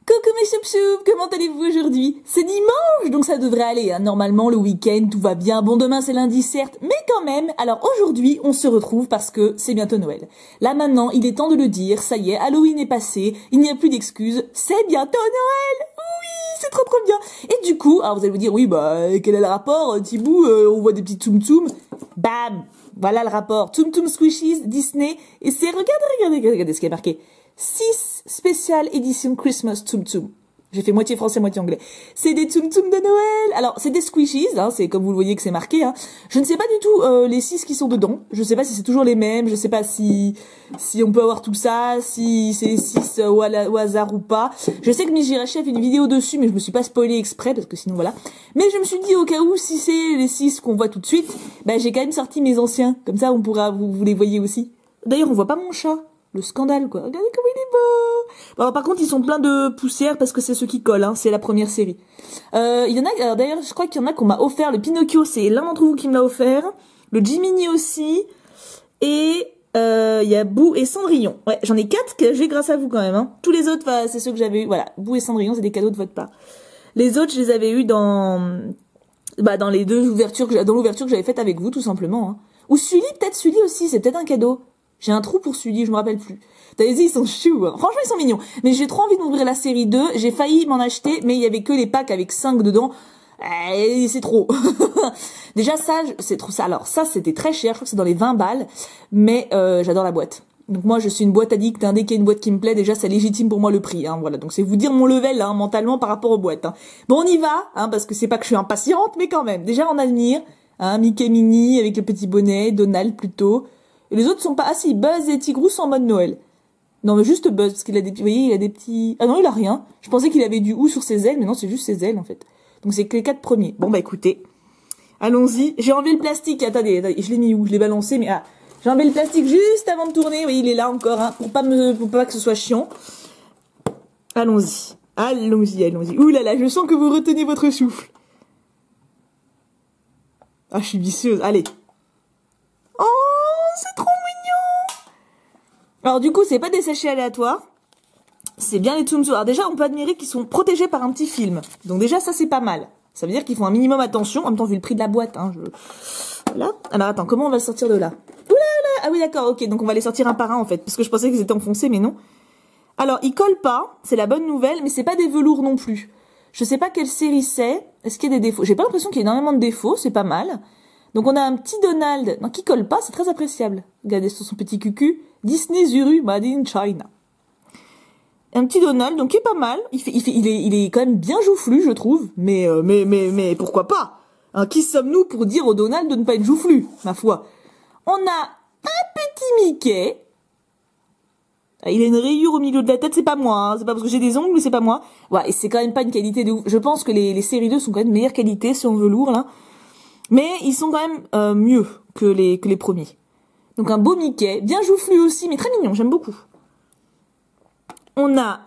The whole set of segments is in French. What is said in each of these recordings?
Coucou mes choup-choup, comment allez-vous aujourd'hui? C'est dimanche, donc ça devrait aller, hein. Normalement le week-end, tout va bien. Bon, demain c'est lundi certes, mais quand même. Alors aujourd'hui, on se retrouve parce que c'est bientôt Noël. Là maintenant, il est temps de le dire, ça y est, Halloween est passé, il n'y a plus d'excuses, c'est bientôt Noël. Oui, c'est trop bien. Et du coup, alors vous allez vous dire, oui bah, quel est le rapport, Thibou, on voit des petits Tsum Tsum. Bam, voilà le rapport. Tsum Tsum Squishies, Disney, et c'est, regardez ce qui est marqué. 6 spéciales éditions Christmas Tsum Tsum. J'ai fait moitié français, moitié anglais. C'est des Tsum Tsum de Noël. Alors, c'est des squishies, hein, c'est comme vous le voyez que c'est marqué. Hein. Je ne sais pas du tout les 6 qui sont dedans. Je ne sais pas si c'est toujours les mêmes. Je ne sais pas si on peut avoir tout ça, si c'est 6 au hasard ou pas. Je sais que Mijirachi a fait une vidéo dessus, mais je me suis pas spoilé exprès parce que sinon voilà. Mais je me suis dit au cas où si c'est les 6 qu'on voit tout de suite, bah j'ai quand même sorti mes anciens. Comme ça, on pourra vous les voyez aussi. D'ailleurs, on voit pas mon chat. Le scandale, quoi. Regardez comme il est beau. Bon, alors, par contre, ils sont pleins de poussière parce que c'est ceux qui collent, hein. C'est la première série. Il y en a, d'ailleurs, je crois qu'il y en a qu'on m'a offert. Le Pinocchio, c'est l'un d'entre vous qui me l'a offert. Le Jiminy aussi. Et, il y a Boo et Cendrillon. Ouais, j'en ai 4 que j'ai grâce à vous quand même, hein. Tous les autres, c'est ceux que j'avais eu. Voilà. Boo et Cendrillon, c'est des cadeaux de votre part. Les autres, je les avais eu dans les deux ouvertures dans l'ouverture que j'avais faite avec vous, tout simplement, hein. Ou Sully, peut-être Sully aussi, c'est peut-être un cadeau. J'ai un trou pour Sully, je me rappelle plus. T'as dit, ils sont choux, hein. Franchement, ils sont mignons. Mais j'ai trop envie d'ouvrir la série 2. J'ai failli m'en acheter, mais il y avait que les packs avec 5 dedans. C'est trop. Déjà, ça, c'est trop ça. Alors, ça, c'était très cher. Je crois que c'est dans les 20 balles. Mais, j'adore la boîte. Donc moi, je suis une boîte addict, hein. Dès qu'il y a une boîte qui me plaît, déjà, ça légitime pour moi le prix, hein. Voilà. Donc c'est vous dire mon level, hein, mentalement par rapport aux boîtes, hein. Bon, on y va, hein, parce que c'est pas que je suis impatiente, mais quand même. Déjà, on admire, hein, Mickey Minnie avec le petit bonnet, Donald plutôt. Et les autres sont pas... Ah si, Buzz et Tigrou sont en mode Noël. Non, mais juste Buzz, parce qu'il a des... Vous voyez, il a des petits... Ah non, il a rien. Je pensais qu'il avait du ou sur ses ailes, mais non, c'est juste ses ailes, en fait. Donc c'est que les 4 premiers. Bon, bah écoutez, allons-y. J'ai enlevé le plastique. Attendez, je l'ai mis où? Je l'ai balancé, mais... Ah, j'ai enlevé le plastique juste avant de tourner. Oui, il est là encore, hein, pour pas que ce soit chiant. Allons-y. Allons-y. Ouh là là, je sens que vous retenez votre souffle. Ah, je suis vicieuse. Allez. Oh, c'est trop mignon. Alors du coup, c'est pas des sachets aléatoires. C'est bien les Tsum Tsum. Alors déjà, on peut admirer qu'ils sont protégés par un petit film. Donc déjà, ça c'est pas mal. Ça veut dire qu'ils font un minimum attention. En même temps, vu le prix de la boîte, hein, Voilà. Alors attends, comment on va le sortir de là? Oula là. Ah oui, d'accord, ok. Donc on va les sortir un par un en fait. Parce que je pensais qu'ils étaient enfoncés, mais non. Alors, ils collent pas. C'est la bonne nouvelle. Mais c'est pas des velours non plus. Je sais pas quelle série c'est. Est-ce qu'il y a des défauts? J'ai pas l'impression qu'il y ait énormément de défauts. C'est pas mal. Donc on a un petit Donald, non, qui colle pas, c'est très appréciable. Regardez sur son petit cucu, Disney Zuru Made in China. Un petit Donald, donc qui est pas mal. Il est quand même bien joufflu, je trouve. Mais pourquoi pas? Hein, qui sommes-nous pour dire au Donald de ne pas être joufflu, ma foi? On a un petit Mickey. Il a une rayure au milieu de la tête, c'est pas moi, hein. C'est pas parce que j'ai des ongles, mais c'est pas moi. Ouais, et c'est quand même pas une qualité de ouf. Je pense que les séries 2 sont quand même de meilleure qualité, si on veut lourd, là. Mais ils sont quand même mieux que les premiers. Donc un beau Mickey, bien joufflu aussi, mais très mignon, j'aime beaucoup. On a...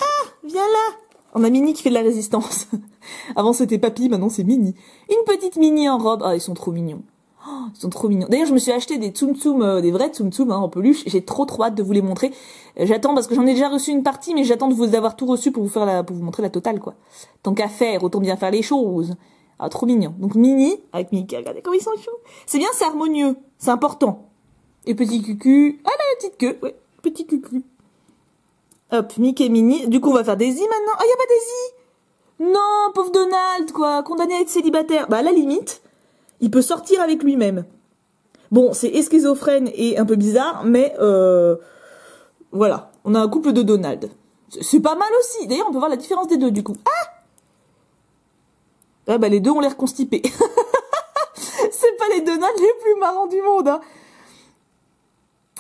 Ah, viens là. On a Minnie qui fait de la résistance. Avant c'était Papy, maintenant c'est Minnie. Une petite Minnie en robe. Ah, ils sont trop mignons. Oh, ils sont trop mignons. D'ailleurs, je me suis acheté des Tsum Tsum, des vrais Tsum Tsum, hein, en peluche. J'ai trop hâte de vous les montrer. J'attends parce que j'en ai déjà reçu une partie, mais j'attends de vous avoir tout reçu pour vous montrer la totale, quoi. Tant qu'à faire, autant bien faire les choses. Ah, trop mignon. Donc Minnie avec Mickey, regardez comme ils sont choux. C'est bien, c'est harmonieux, c'est important. Et petit cucu, ah là, la petite queue, ouais, petit cucu. Hop, Mickey et Minnie. Du coup, on va faire Daisy maintenant. Oh, y a pas Daisy. Non, pauvre Donald, quoi, condamné à être célibataire. Bah, à la limite, il peut sortir avec lui-même. Bon, c'est schizophrène et un peu bizarre, mais voilà, on a un couple de Donald. C'est pas mal aussi. D'ailleurs, on peut voir la différence des deux, du coup. Ah bah les deux ont l'air constipés. C'est pas les Donald les plus marrants du monde, hein.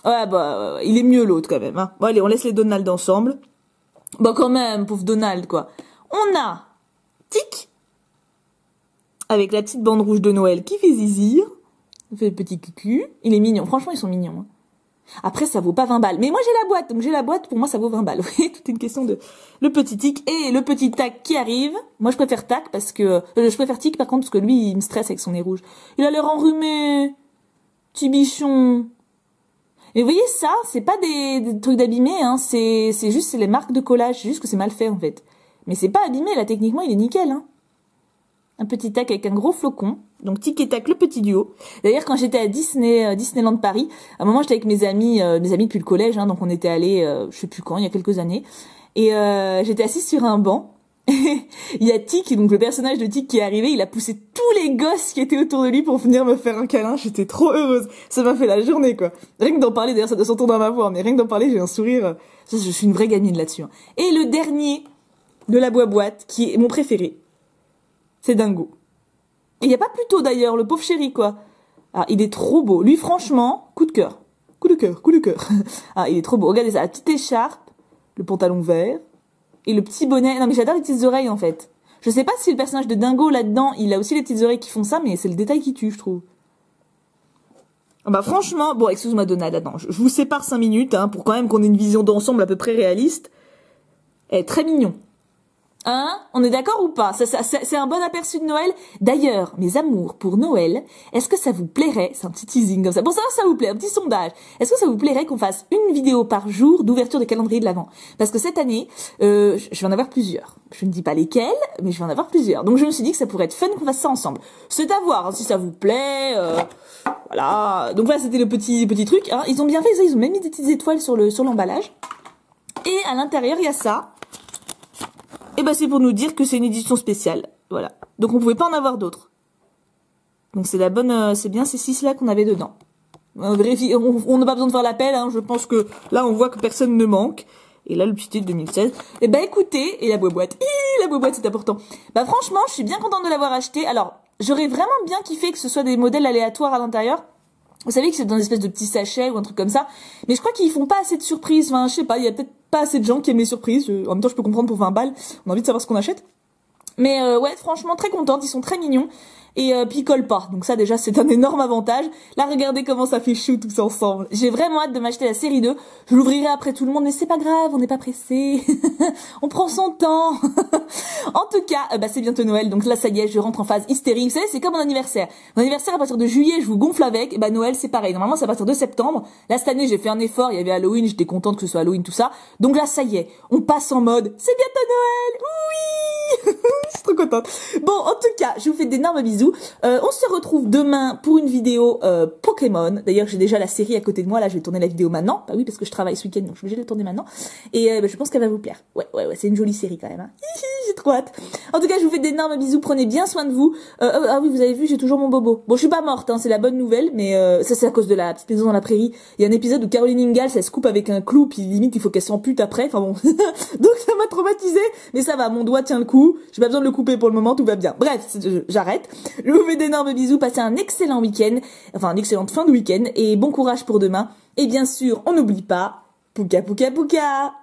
Ouais, bah, il est mieux l'autre quand même, hein. Bon, allez, on laisse les Donald ensemble. Bah quand même, pauvre Donald, quoi. On a Tic, avec la petite bande rouge de Noël qui fait zizir. Il fait le petit cucu. Il est mignon, franchement, ils sont mignons, hein. Après, ça vaut pas 20 balles. Mais moi, j'ai la boîte. Donc, j'ai la boîte. Pour moi, ça vaut 20 balles. Oui, tout est une question de le petit tic et le petit tac qui arrive. Moi, je préfère tac parce que... je préfère tic, par contre, parce que lui, il me stresse avec son nez rouge. Il a l'air enrhumé. Petit bichon. Et vous voyez ça, c'est pas des trucs d'abîmer, hein, c'est les marques de collage, c'est juste que c'est mal fait en fait. Mais c'est pas abîmé, là techniquement il est nickel, hein. Un petit tac avec un gros flocon. Donc tic et tac, le petit duo. D'ailleurs, quand j'étais à Disneyland Paris, à un moment j'étais avec mes amis depuis le collège, hein, donc on était allés, je sais plus quand, il y a quelques années, et j'étais assise sur un banc. Il y a Tic, donc le personnage de Tic qui est arrivé, il a poussé tous les gosses qui étaient autour de lui pour venir me faire un câlin. J'étais trop heureuse. Ça m'a fait la journée, quoi. Rien que d'en parler, d'ailleurs, ça doit s'entendre dans ma voix, mais rien que d'en parler, j'ai un sourire. Je suis une vraie gamine là-dessus. Hein. Et le dernier de la boîte, qui est mon préféré, c'est Dingo. Et il n'y a pas plus tôt d'ailleurs, le pauvre chéri, quoi. Ah, il est trop beau. Lui, franchement, coup de cœur. Coup de cœur, coup de cœur. Ah, il est trop beau. Regardez ça, la petite écharpe, le pantalon vert, et le petit bonnet. Non, mais j'adore les petites oreilles, en fait. Je sais pas si le personnage de Dingo, là-dedans, il a aussi les petites oreilles qui font ça, mais c'est le détail qui tue, je trouve. Bah, franchement, bon, excuse-moi, Donald, attends, je vous sépare 5 minutes, hein, pour quand même qu'on ait une vision d'ensemble à peu près réaliste. Très mignon. Hein? On est d'accord ou pas? C'est un bon aperçu de Noël. D'ailleurs, mes amours, pour Noël, est-ce que ça vous plairait, c'est un petit teasing comme ça, pour savoir si ça vous plaît, un petit sondage, est-ce que ça vous plairait qu'on fasse une vidéo par jour d'ouverture de calendrier de l'Avent? Parce que cette année, je vais en avoir plusieurs. Je ne dis pas lesquelles, mais je vais en avoir plusieurs. Donc je me suis dit que ça pourrait être fun qu'on fasse ça ensemble. C'est à voir, hein, si ça vous plaît, voilà. Donc voilà, c'était le petit truc, hein. Ils ont bien fait ça, ils ont même mis des petites étoiles sur l'emballage. Et à l'intérieur, il y a ça. Et ben c'est pour nous dire que c'est une édition spéciale, voilà. Donc on pouvait pas en avoir d'autres. Donc c'est la bonne, c'est bien ces 6 là qu'on avait dedans. On vérifie, on n'a pas besoin de faire l'appel, hein. Je pense que là on voit que personne ne manque. Et là le petit de 2016. Et ben écoutez, et la boîte, la boîte c'est important. Bah franchement, je suis bien contente de l'avoir acheté. Alors j'aurais vraiment bien kiffé que ce soit des modèles aléatoires à l'intérieur. Vous savez que c'est dans une espèce de petit sachet ou un truc comme ça. Mais je crois qu'ils font pas assez de surprises. Enfin, je sais pas, il y a peut-être pas assez de gens qui aiment les surprises. En même temps, je peux comprendre pour 20 balles. On a envie de savoir ce qu'on achète. Mais ouais, franchement, très contente. Ils sont très mignons. Et puis ils collent pas. Donc ça, déjà, c'est un énorme avantage. Là, regardez comment ça fait chou tous ensemble. J'ai vraiment hâte de m'acheter la série 2. Je l'ouvrirai après tout le monde, mais c'est pas grave, on n'est pas pressé. On prend son temps. En tout cas, bah c'est bientôt Noël. Donc là, ça y est, je rentre en phase hystérique. Vous savez, c'est comme mon anniversaire. Mon anniversaire, à partir de juillet, je vous gonfle avec. Et bah Noël, c'est pareil. Normalement, c'est à partir de septembre. Là, cette année, j'ai fait un effort. Il y avait Halloween. J'étais contente que ce soit Halloween, tout ça. Donc là, ça y est. On passe en mode, c'est bientôt Noël. Oui! Je suis trop contente. Bon, en tout cas, je vous fais d'énormes bisous. On se retrouve demain pour une vidéo Pokémon. D'ailleurs, j'ai déjà la série à côté de moi. Là, je vais tourner la vidéo maintenant. Bah oui, parce que je travaille ce week-end, donc je suis obligée de le tourner maintenant. Et bah, je pense qu'elle va vous plaire. Ouais, c'est une jolie série quand même. Hein. J'ai trop hâte. En tout cas, je vous fais d'énormes bisous. Prenez bien soin de vous. Ah oui, vous avez vu, j'ai toujours mon bobo. Bon, je suis pas morte, hein, c'est la bonne nouvelle, mais ça c'est à cause de la petite maison dans la prairie. Il y a un épisode où Caroline Ingalls, elle se coupe avec un clou, puis limite il faut qu'elle s'ampute après. Enfin bon, donc ça m'a traumatisée. Mais ça va, mon doigt tient le coup. J'ai pas besoin de le couper pour le moment, tout va bien. Bref, j'arrête. Je vous fais d'énormes bisous. Passez un excellent week-end, enfin une excellente fin de week-end, et bon courage pour demain. Et bien sûr, on n'oublie pas, pouka pouka pouka.